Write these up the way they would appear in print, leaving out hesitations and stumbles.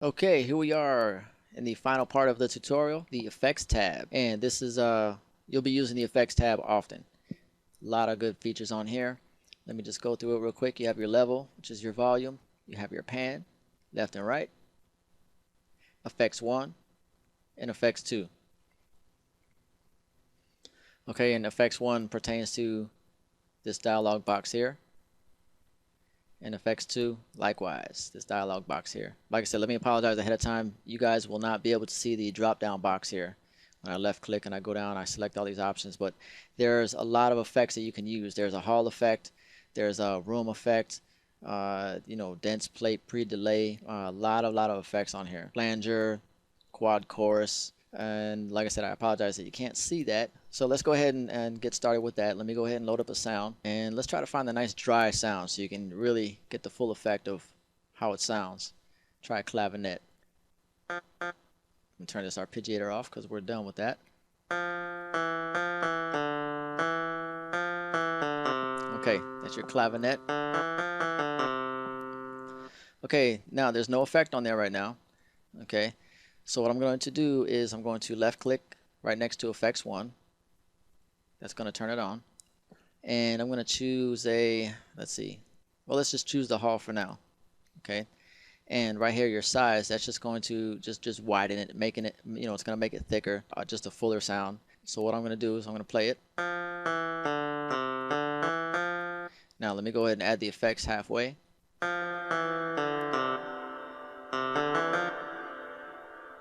Okay, here we are in the final part of the tutorial, the effects tab. And this is you'll be using the effects tab often. A lot of good features on here. Let me just go through it real quick. You have your level, which is your volume. You have your pan, left and right, effects 1 and effects 2. Okay, and effects 1 pertains to this dialog box here. And effects 2, likewise, this dialog box here. Like I said, let me apologize ahead of time. You guys will not be able to see the drop down box here. When I left click and I go down, I select all these options, but there's a lot of effects that you can use. There's a hall effect, there's a room effect, dense plate pre-delay, a lot of effects on here. Flanger, quad chorus, and like I said, I apologize that you can't see that. So let's go ahead and get started with that. Let me go ahead and load up a sound, and let's try to find a nice dry sound so you can really get the full effect of how it sounds. Try clavinet. Let me turn this arpeggiator off because we're done with that. Okay, that's your clavinet. Okay, now there's no effect on there right now. Okay, so what I'm going to do is I'm going to left click right next to effects 1. That's going to turn it on. And I'm going to choose let's just choose the hall for now. Okay, and right here your size, that's just going to just widen it, making it, it's going to make it thicker, just a fuller sound. So what I'm going to do is I'm going to play it. Now let me go ahead and add the effects halfway.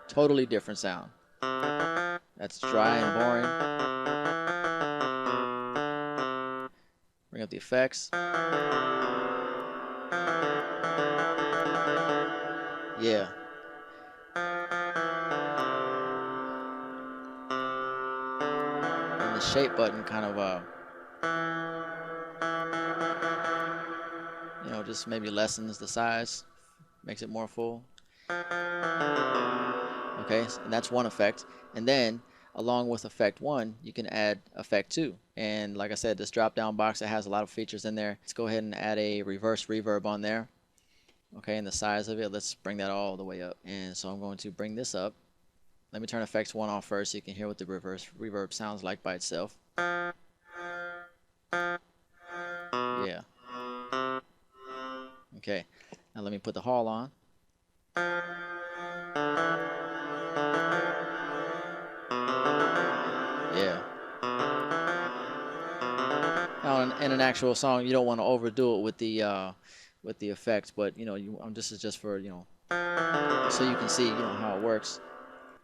Totally different sound. That's dry and boring. Bring up the effects. Yeah. And the shape button kind of just maybe lessens the size, makes it more full. Okay, and that's one effect. And then along with effect 1, you can add effect 2. And like I said, this drop down box, it has a lot of features in there. Let's go ahead and add a reverse reverb on there. Okay, and the size of it, let's bring that all the way up. And so I'm going to bring this up. Let me turn effects 1 off first so you can hear what the reverse reverb sounds like by itself. Yeah. Okay, now let me put the hall on. Yeah. Now in an actual song, you don't want to overdo it with the effects, but this is just for so you can see how it works.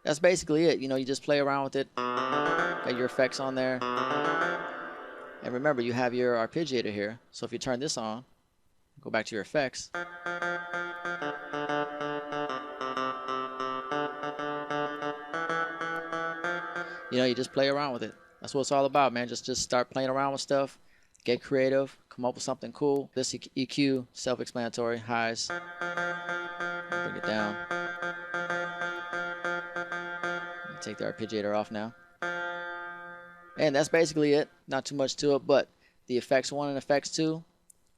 That's basically it. You just play around with it. Got your effects on there, and remember you have your arpeggiator here. So if you turn this on, go back to your effects. You just play around with it. That's what it's all about, man. Just start playing around with stuff. Get creative. Come up with something cool. This EQ, self-explanatory. Highs. Bring it down. Take the arpeggiator off now. And that's basically it. Not too much to it, but the effects 1 and effects 2,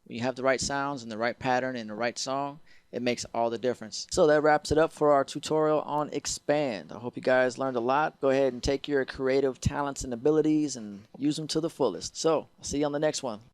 when you have the right sounds and the right pattern and the right song, it makes all the difference. So that wraps it up for our tutorial on Xpand. I hope you guys learned a lot. Go ahead and take your creative talents and abilities and use them to the fullest. So I'll see you on the next one.